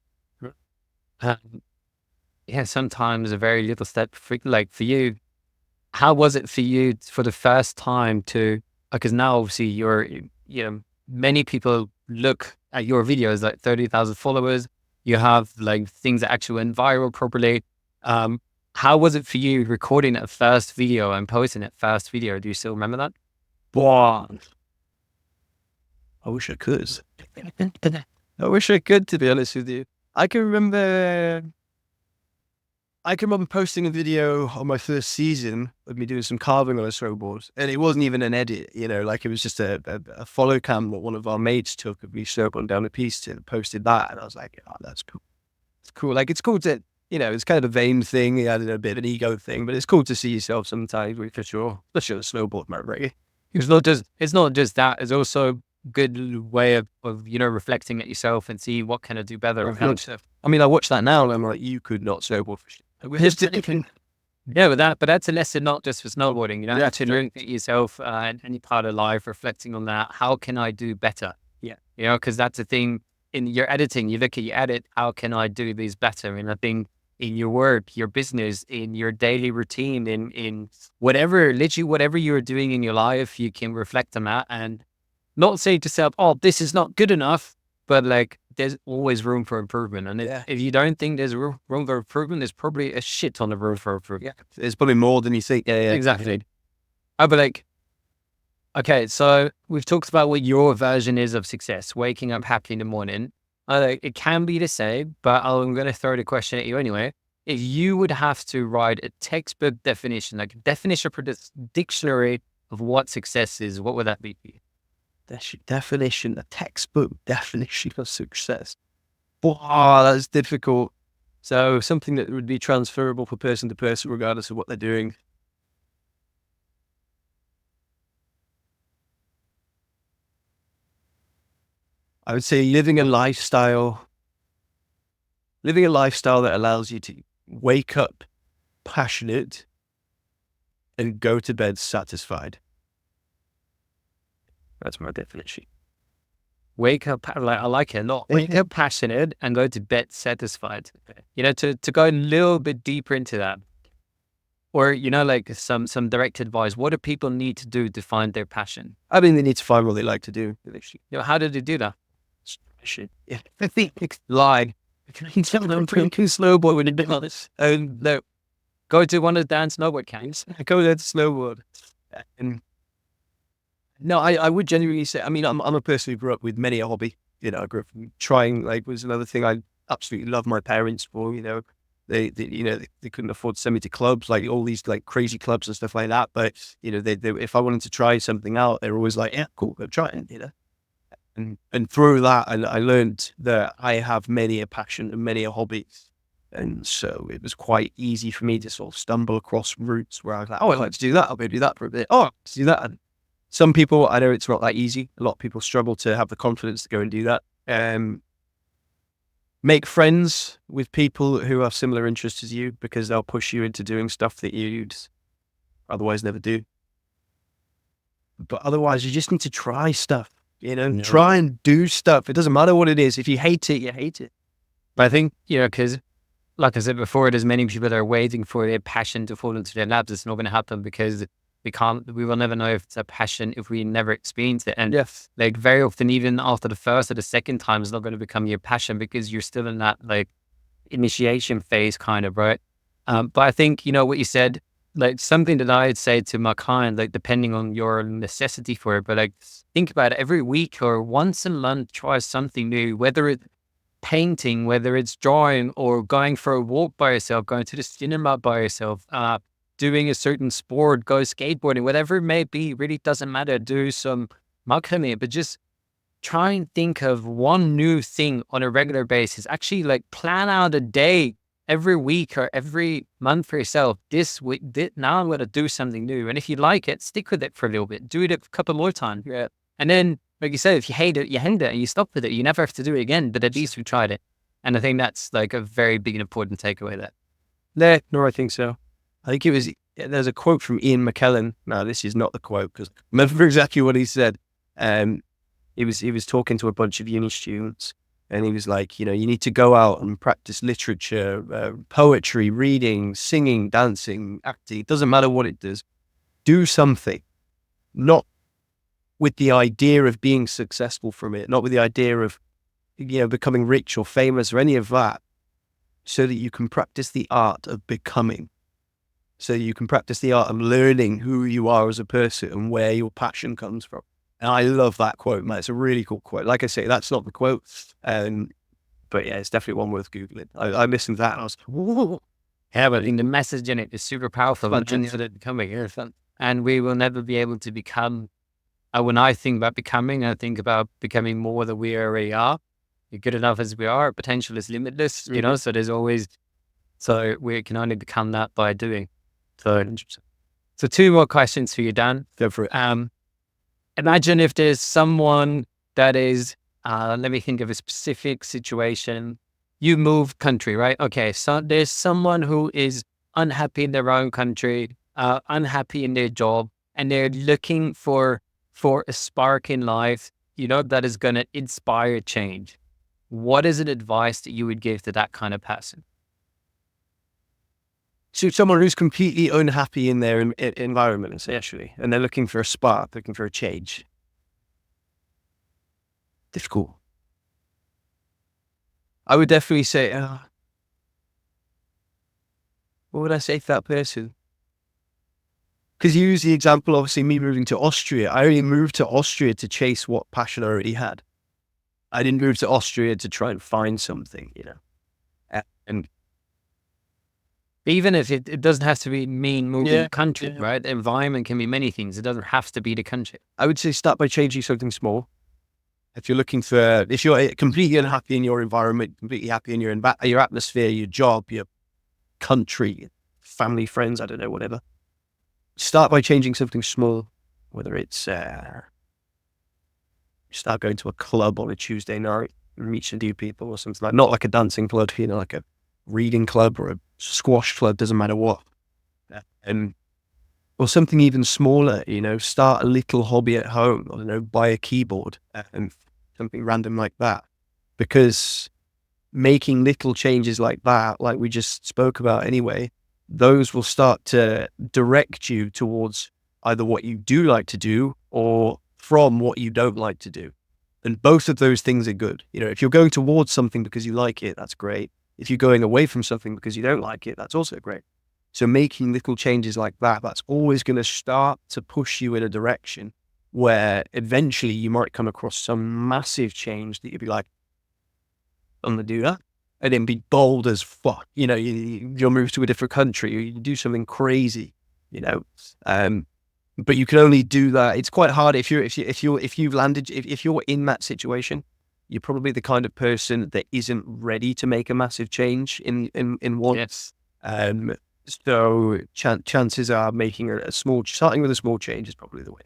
Sometimes a very little step. For you, how was it for you for the first time to, because now obviously many people look at your videos, like 30,000 followers, you have like things that actually went viral properly. How was it for you recording that first video and posting that first video? Do you still remember that? Wow. I wish I could. To be honest with you. I can remember posting a video on my first season of me doing some carving on a snowboard, and it wasn't even an edit, like it was just a follow cam that one of our mates took of me snowboarding down a piece and posted that, and I was like, oh, that's cool. It's cool. Like, it's cool to, it's kind of a vain thing, a bit of an ego thing, but it's cool to see yourself sometimes, for sure. Especially on a snowboard, man, right? It's not just that. It's also a good way of reflecting at yourself and see what can I do better. I mean, I watch that now and I'm like, you could not snowboard for shit. Yeah, but that's a lesson not just for snowboarding. To look at yourself and any part of life, reflecting on that. How can I do better? Yeah, because that's the thing in your editing. You look at your edit. How can I do these better? And I think in your work, your business, in your daily routine, in whatever, literally whatever you're doing in your life, you can reflect on that and not say to yourself, "Oh, this is not good enough," but like, there's always room for improvement. And if you don't think there's room for improvement, there's probably a shit ton of room for improvement. Yeah, there's probably more than you think. Yeah. Exactly. But like, okay, so we've talked about what your version is of success, waking up happy in the morning. It can be the same, but I'm going to throw the question at you anyway. If you would have to write a textbook definition, like a definition for this dictionary of what success is, what would that be for you? A textbook definition of success. Wow, that's difficult. So something that would be transferable from person to person, regardless of what they're doing. I would say living a lifestyle that allows you to wake up passionate and go to bed satisfied. That's my definition. Wake up, I like it a lot. Wake up passionate and go to bed satisfied. To go a little bit deeper into that. Or, like some direct advice. What do people need to do to find their passion? I mean, they need to find what they like to do. How do they do that? Shit. Yeah. I think lie. Can I tell them to snowboard when they're honest? No. Go to one of the dance snowboard camps. Go there to snowboard. And no, I would genuinely say, I mean, I'm a person who grew up with many a hobby. I grew up trying, like, was another thing I absolutely love my parents for. They couldn't afford to send me to clubs, like all these like crazy clubs and stuff like that. But they if I wanted to try something out, they were always like, yeah, cool, go try it. And through that, I learned that I have many a passion and many a hobby. And so it was quite easy for me to sort of stumble across routes where I was like, oh, I'd like to do that. I'll maybe do that for a bit. Oh, let's do that. And some people, I know it's not that easy. A lot of people struggle to have the confidence to go and do that. Make friends with people who have similar interests as you, because they'll push you into doing stuff that you'd otherwise never do. But otherwise, you just need to try stuff, try and do stuff. It doesn't matter what it is. If you hate it, you hate it. But I think, because like I said before, there's many people that are waiting for their passion to fall into their laps. It's not going to happen because we will never know if it's a passion if we never experience it. And yes, like very often, even after the first or the second time, it's not going to become your passion because you're still in that like initiation phase kind of, right? But I think, what you said, like something that I'd say to my client, like depending on your necessity for it, but like think about it every week or once a month, try something new, whether it's painting, whether it's drawing or going for a walk by yourself, going to the cinema by yourself, doing a certain sport, go skateboarding, whatever it may be, really doesn't matter. Do some macrame, but just try and think of one new thing on a regular basis. Actually, like plan out a day every week or every month for yourself. This week, now I'm going to do something new. And if you like it, stick with it for a little bit. Do it a couple more times. Yeah. And then, like you said, if you hate it, you end it and you stop with it. You never have to do it again, but at least you tried it. And I think that's like a very big and important takeaway there. No, I think so. I think there's a quote from Ian McKellen. Now, this is not the quote because I remember exactly what he said. He was talking to a bunch of uni students and he was like, you need to go out and practice literature, poetry, reading, singing, dancing, acting. It doesn't matter what it does. Do something, not with the idea of being successful from it, not with the idea of, becoming rich or famous or any of that, so that you can practice the art of becoming. So you can practice the art of learning who you are as a person and where your passion comes from. And I love that quote, man. It's a really cool quote. Like I say, that's not the quote. But yeah, it's definitely one worth Googling. I listened to that and I was like, whoa. Yeah, but the message in it is super powerful. And we will never be able to become, when I think about becoming, I think about becoming more than we already are. You're good enough as we are. Potential is limitless, so there's always, so we can only become that by doing. So 2 more questions for you, Dan. Go for it. Imagine if there's someone that is, let me think of a specific situation. You moved country, right? Okay, so there's someone who is unhappy in their own country, unhappy in their job, and they're looking for a spark in life, that is going to inspire change. What is an advice that you would give to that kind of person? So someone who's completely unhappy in their environment, essentially, and they're looking for a spark, looking for a change. Difficult. I would definitely say, what would I say to that person? Because you use the example, obviously, me moving to Austria. I only moved to Austria to chase what passion I already had. I didn't move to Austria to try and find something, And even if it doesn't have to be moving the country, right? The environment can be many things. It doesn't have to be the country. I would say start by changing something small. If you're if you're completely unhappy in your environment, completely happy in your atmosphere, your job, your country, family, friends, I don't know, whatever. Start by changing something small, whether it's start going to a club on a Tuesday night and meet some new people or something not like a dancing club, like a reading club or a squash club, doesn't matter what. Or something even smaller, start a little hobby at home, I don't know, buy a keyboard and something random like that. Because making little changes like that, like we just spoke about anyway, those will start to direct you towards either what you do like to do or from what you don't like to do. And both of those things are good. If you're going towards something because you like it, that's great. If you're going away from something because you don't like it, that's also great. So making little changes like that, that's always going to start to push you in a direction where eventually you might come across some massive change that you'd be like, I'm going to do that. And then be bold as fuck. You'll move to a different country or you do something crazy, but you can only do that. It's quite hard if you're in that situation. You're probably the kind of person that isn't ready to make a massive change in once. Yes. So chances are starting with a small change is probably the way.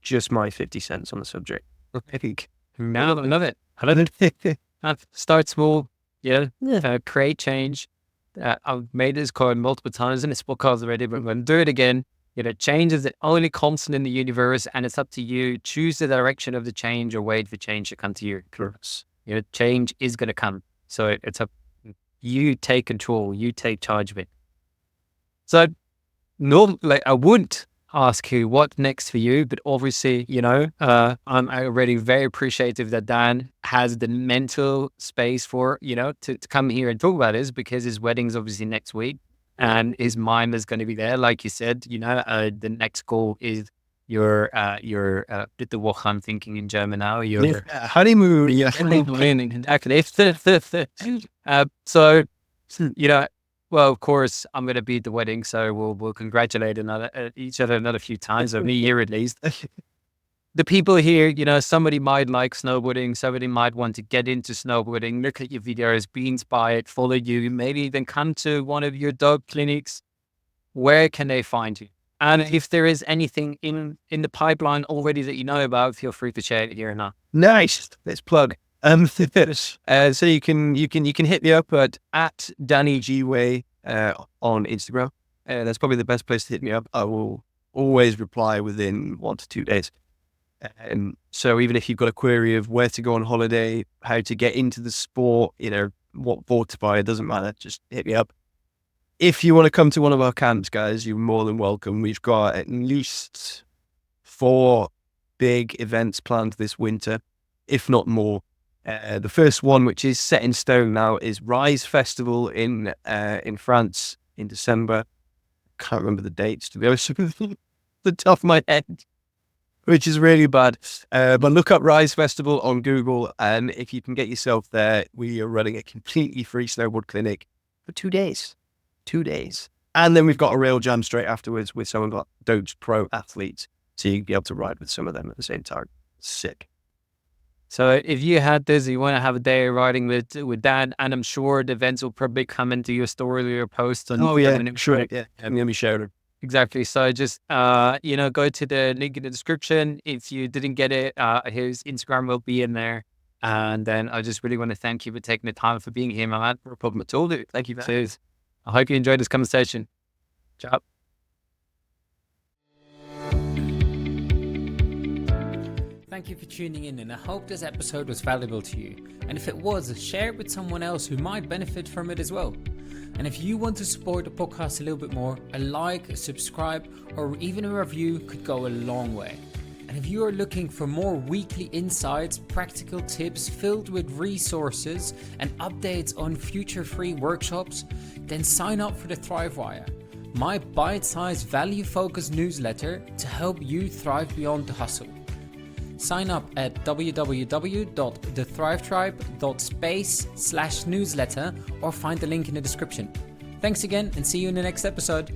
Just my 50 cents on the subject. I think. No, I love it. Start small. Create change. I've made this code multiple times in this podcast already, but I'm going to do it again. Change is the only constant in the universe, and it's up to you. Choose the direction of the change or wait for change to come to you. Change is going to come. So it's up. You take control. You take charge of it. So, I wouldn't ask you what next for you, but obviously, I'm already very appreciative that Dan has the mental space for, to come here and talk about this, because his wedding's obviously next week. And his mind is going to be there, like you said. The next goal is your bitte Woche. I'm thinking in German now. Your honeymoon. Exactly. So, well, of course, I'm going to be at the wedding, so we'll congratulate each other another few times, or me here at least. The people here, somebody might like snowboarding, somebody might want to get into snowboarding, look at your videos, be inspired, follow you, maybe even come to one of your dog clinics. Where can they find you? And if there is anything in the pipeline already that you know about, feel free to share it here and now. Nice. Let's plug. So you can hit me up at Danny G Way on Instagram. That's probably the best place to hit me up. I will always reply within 1 to 2 days. So even if you've got a query of where to go on holiday, how to get into the sport, what board to buy, it doesn't matter. Just hit me up. If you want to come to one of our camps, guys, you're more than welcome. We've got at least 4 big events planned this winter, if not more. The first one, which is set in stone now, is Rise Festival in France in December. Can't remember the dates, to be honest with you, the top of my head, which is really bad. But look up Rise Festival on Google, and if you can get yourself there, we are running a completely free snowboard clinic for 2 days. 2 days. And then we've got a rail jam straight afterwards with some of our Dope's pro athletes. So you can be able to ride with some of them at the same time. Sick. So if you had this, you want to have a day riding with Dan, and I'm sure the events will probably come into your story or your post. Oh yeah, sure. Yeah, I'm going to be sharing it. Exactly. So just, go to the link in the description. If you didn't get it, his Instagram will be in there. And then I just really want to thank you for taking the time for being here, my man. No problem at all, dude. Thank you, man. I hope you enjoyed this conversation. Ciao. Thank you for tuning in, and I hope this episode was valuable to you. And if it was, share it with someone else who might benefit from it as well. And if you want to support the podcast a little bit more, a like, a subscribe, or even a review could go a long way. And if you are looking for more weekly insights, practical tips filled with resources, and updates on future free workshops, then sign up for the Thrive Wire, my bite-sized value-focused newsletter to help you thrive beyond the hustle. Sign up at www.thrivetribe.space/newsletter or find the link in the description. Thanks again, and see you in the next episode.